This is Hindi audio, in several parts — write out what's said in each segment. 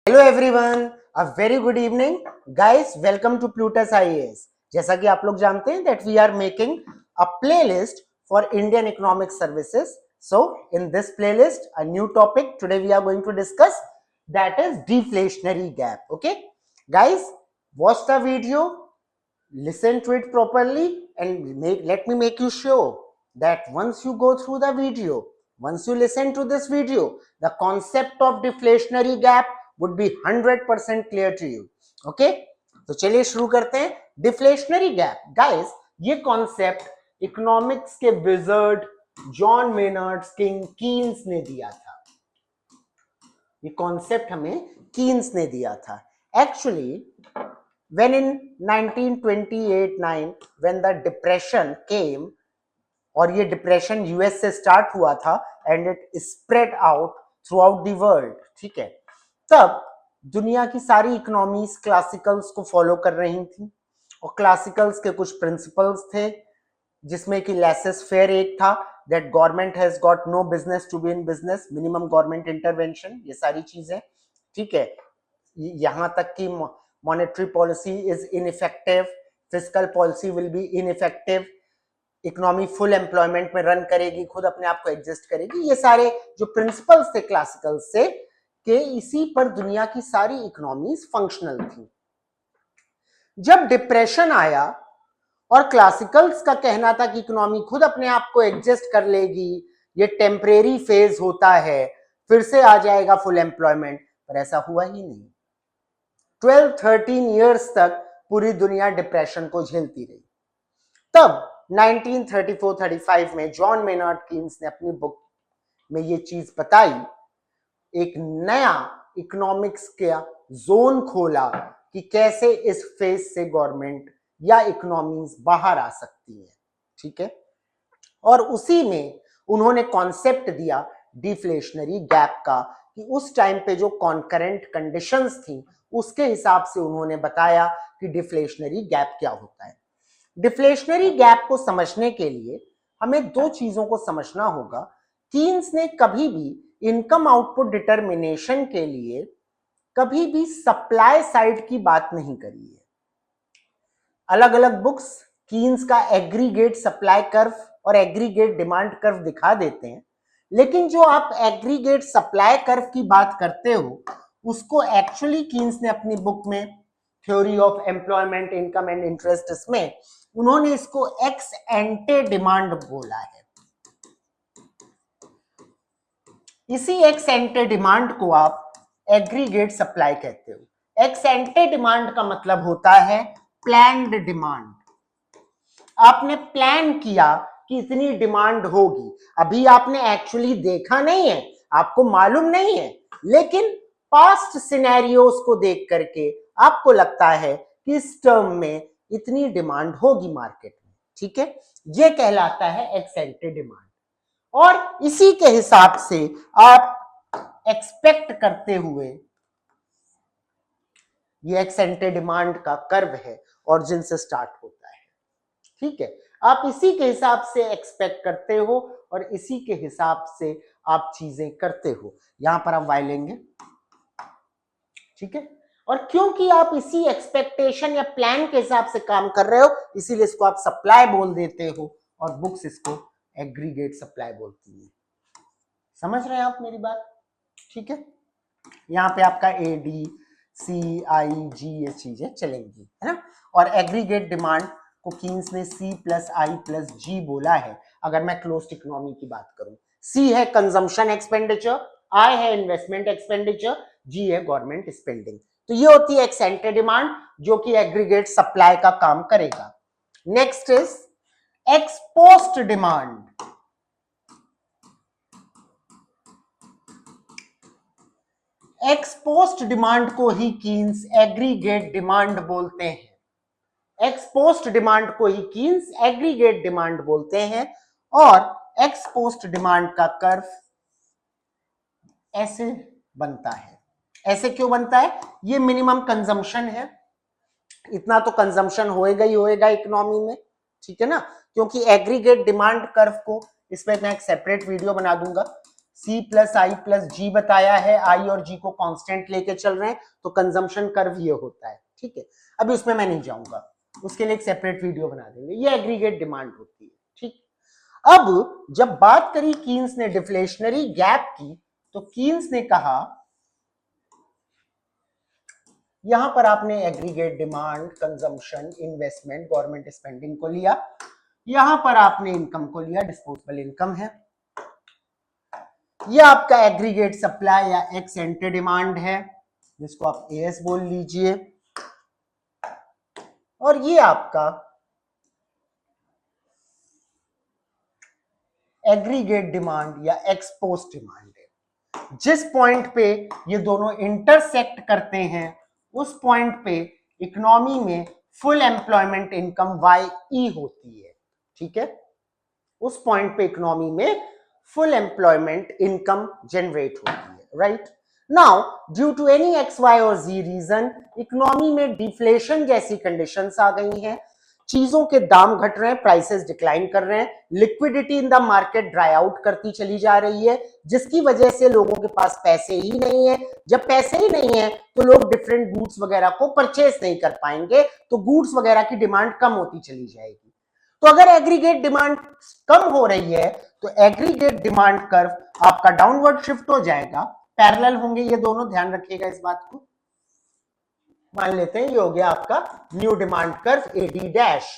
Hello everyone, a very good evening guys, welcome to Plutus IAS. जैसा कि आप लोग जानते हैं that we are making a playlist for Indian economic services. So in this playlist a new topic today we are going to discuss, that is deflationary gap. Okay guys, watch the video, listen to it properly, and let me make you sure that once you go through the video, once you listen to this video, the concept of deflationary gap would be 100% clear to you. Okay, तो चलिए शुरू करते हैं। डिफ्लेशनरी गैप गाइस, ये कॉन्सेप्ट इकोनॉमिक्स के विजर्ड जॉन मेनर्ड कीन्स ने दिया था। ये कॉन्सेप्ट हमें कीन्स ने दिया था। Actually when in 1928-9 when the depression came, और ये डिप्रेशन यूएस से स्टार्ट हुआ था and it spread out through out the world. ठीक है, तब दुनिया की सारी इकोनॉमीज क्लासिकल्स को फॉलो कर रही थी, और क्लासिकल्स के कुछ प्रिंसिपल्स थे जिसमें कि लेसेस फेयर एक था, that government has got no business to be in business, minimum government intervention, ये सारी चीजें। ठीक है, यहां तक कि monetary policy is ineffective, fiscal policy will be ineffective, economy full employment में रन करेगी, खुद अपने आप को एडजस्ट करेगी। ये सारे जो प्रिंसिपल्स थे क्लासिकल से कि इसी पर दुनिया की सारी इकोनॉमीज फंक्शनल थी। जब डिप्रेशन आया और क्लासिकल्स का कहना था कि इकोनॉमी खुद अपने आप को एडजस्ट कर लेगी, ये टेम्परेरी फेज होता है, फिर से आ जाएगा फुल एम्प्लॉयमेंट, पर ऐसा हुआ ही नहीं। 12-13 इयर्स तक पूरी दुनिया डिप्रेशन को झेलती रही। तब 1934-35 में जॉन मेनर्ड कीन्स ने अपनी बुक में ये चीज बताई, एक नया इकोनॉमिक्स का जोन खोला कि कैसे इस फेज से गवर्नमेंट या इकोनॉमीज बाहर आ सकती है। ठीक है, और उसी में उन्होंने कॉन्सेप्ट दिया डिफ्लेशनरी गैप का, कि उस टाइम पे जो कॉन्करेंट कंडीशंस थी उसके हिसाब से उन्होंने बताया कि डिफ्लेशनरी गैप क्या होता है। डिफ्लेशनरी गैप को समझने के लिए हमें दो चीजों को समझना होगा। कीन्स ने कभी भी इनकम आउटपुट डिटर्मिनेशन के लिए कभी भी सप्लाई साइड की बात नहीं करी है। अलग अलग बुक्स कीन्स का एग्रीगेट सप्लाई कर्व और एग्रीगेट डिमांड कर्व दिखा देते हैं, लेकिन जो आप एग्रीगेट सप्लाई कर्व की बात करते हो उसको एक्चुअली कीन्स ने अपनी बुक में theory of employment income and interest, इसमें उन्होंने इसको एक्स एंटे डिमांड बोला है। इसी एक्स एंटे डिमांड को आप एग्रीगेट सप्लाई कहते हो। एक्स एंटे डिमांड का मतलब होता है प्लान्ड डिमांड। आपने प्लान किया कि इतनी डिमांड होगी, अभी आपने एक्चुअली देखा नहीं है, आपको मालूम नहीं है, लेकिन पास्ट सिनेरियोस को देख करके आपको लगता है कि इस टर्म में इतनी डिमांड होगी मार्केट में। ठीक है, यह कहलाता है एक्स एंटे डिमांड, और इसी के हिसाब से आप एक्सपेक्ट करते हुए, ये एक्स एंटे डिमांड का कर्व है और जिनसे स्टार्ट होता है। ठीक है, आप इसी के हिसाब से एक्सपेक्ट करते हो और इसी के हिसाब से आप चीजें करते हो। यहां पर आप वाई लेंगे। ठीक है, और क्योंकि आप इसी एक्सपेक्टेशन या प्लान के हिसाब से काम कर रहे हो, इसीलिए इसको आप सप्लाई बोल देते हो और बुक्स इसको एग्रीगेट सप्लाई बोलती है। समझ रहे हैं आप मेरी बात? ठीक है, यहाँ पे आपका ए डी सी आई जी ये चीजें चलेंगी, है ना। और एग्रीगेट डिमांड को कीन्स ने सी प्लस आई प्लस जी बोला है। अगर मैं क्लोज्ड इकोनॉमी की बात करूं, सी है कंजम्पशन एक्सपेंडिचर, आई है इन्वेस्टमेंट एक्सपेंडिचर, जी है गवर्नमेंट स्पेंडिंग। तो ये होती है एक्स एंटे डिमांड, जो कि एग्रीगेट सप्लाई का काम करेगा। Next is x post demand. X post demand को ही कीन्स एग्रीगेट डिमांड बोलते हैं। एक्स पोस्ट डिमांड को ही कीन्स एग्रीगेट डिमांड बोलते हैं, और एक्स पोस्ट डिमांड का कर्व ऐसे बनता है। ऐसे क्यों बनता है? ये मिनिमम कंजम्पशन है, इतना तो कंजम्पशन होएगा ही होएगा इकोनॉमी में। ठीक है ना, क्योंकि एग्रीगेट डिमांड कर्व को, इसमें मैं एक सेपरेट वीडियो बना दूंगा, सी प्लस आई प्लस जी बताया है, आई और जी को कांस्टेंट लेके चल रहे हैं, तो कंजम्पशन कर्व ये होता है, ठीक है। अभी उसमें मैं नहीं जाऊंगा, उसके लिए एक सेपरेट वीडियो बना देंगे। ये एग्रीगेट डिमांड होती है, ठीक। अब जब बात करी कीन्स ने डिफ्लेशनरी गैप की, तो कीन्स ने कहा यहां पर आपने aggregate demand, consumption, investment, government spending को लिया, यहां पर आपने इनकम को लिया, डिस्पोजेबल इनकम है। ये आपका एग्रीगेट सप्लाई या एक्स एंटे डिमांड है, जिसको आप एएस बोल लीजिए, और ये आपका एग्रीगेट डिमांड या एक्सपोस्ट डिमांड है। जिस पॉइंट पे ये दोनों इंटरसेक्ट करते हैं, उस पॉइंट पे इकोनॉमी में फुल एम्प्लॉयमेंट इनकम YE होती है, ठीक है। उस पॉइंट पे इकोनॉमी में फुल एम्प्लॉयमेंट इनकम जनरेट होती है, right. Now due to any X Y और जी रीजन इकोनॉमी में डिफ्लेशन जैसी कंडीशंस आ गई हैं, चीजों के दाम घट रहे हैं, प्राइसेस डिक्लाइन कर रहे हैं, liquidity in the market dry out करती चली जा रही है, जिसकी वजह से लोगों के पास पैसे ही नहीं है। जब पैसे ही नहीं है तो लोग डिफरेंट गुड्स वगैरह को परचेस नहीं कर पाएंगे, तो गुड्स वगैरह की डिमांड कम होती चली जाएगी। तो अगर एग्रीगेट डिमांड कम हो रही है तो एग्रीगेट डिमांड कर्व आपका डाउनवर्ड शिफ्ट हो जाएगा, पैरेलल होंगे ये दोनों, ध्यान रखिएगा इस बात को। मान लेते हैं ये हो गया आपका new demand curve AD dash.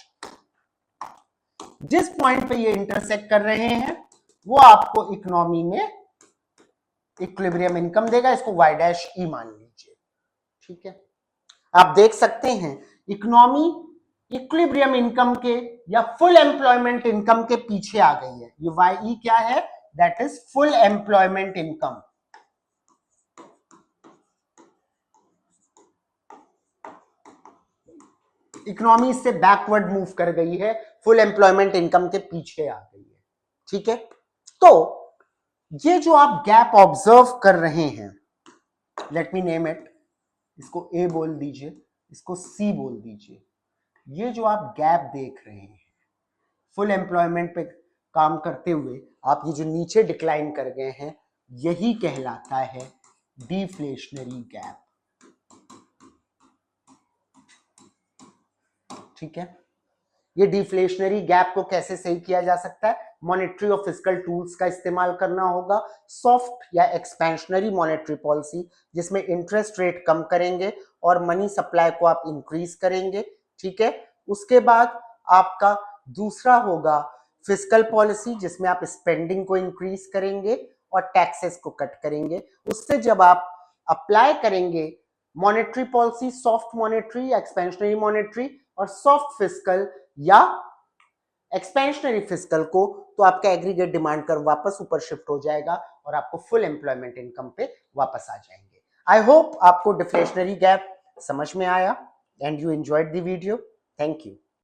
जिस पॉइंट पे ये इंटरसेक्ट कर रहे हैं वो आपको इकोनॉमी में इक्विलिब्रियम इनकम देगा, इसको वाई डैश ई मान लीजिए, ठीक है। आप देख सकते हैं इकोनॉमी इक्विलिब्रियम इनकम के या फुल एम्प्लॉयमेंट इनकम के पीछे आ गई है। ये YE क्या है? That is full employment income. Economy इससे बैकवर्ड मूव कर गई है, फुल एम्प्लॉयमेंट इनकम के पीछे आ गई है, ठीक है। तो ये जो आप गैप ऑब्जर्व कर रहे हैं, लेट मी नेम इट, इसको ए बोल दीजिए, इसको सी बोल दीजिए। ये जो आप गैप देख रहे हैं फुल एम्प्लॉयमेंट पे काम करते हुए, आप ये जो नीचे डिक्लाइन कर गए हैं, यही कहलाता है डिफ्लेशनरी गैप, ठीक है। ये डिफ्लेशनरी गैप को कैसे सही किया जा सकता है? मॉनेटरी और फिस्कल टूल्स का इस्तेमाल करना होगा, सॉफ्ट या एक्सपेंशनरी मॉनेटरी पॉलिसी जिसमें इंटरेस्ट रेट कम करेंगे और मनी सप्लाई को आप इंक्रीज करेंगे, ठीक है। उसके बाद आपका दूसरा होगा फिस्कल पॉलिसी जिसमें आप स्पेंडिंग को इंक्रीज करेंगे और टैक्सेस को कट करेंगे। उससे जब आप अप्लाई करेंगे मॉनेटरी पॉलिसी, सॉफ्ट मॉनेटरी या एक्सपेंशनरी मॉनेटरी और सॉफ्ट फिस्कल या एक्सपेंशनरी फिस्कल को, तो आपका एग्रीगेट डिमांड कर्व वापस ऊपर शिफ्ट हो जाएगा और आपको फुल एम्प्लॉयमेंट इनकम पे वापस आ जाएंगे। आई होप आपको डिफ्लेशनरी गैप समझ में आया and you enjoyed the video. Thank you.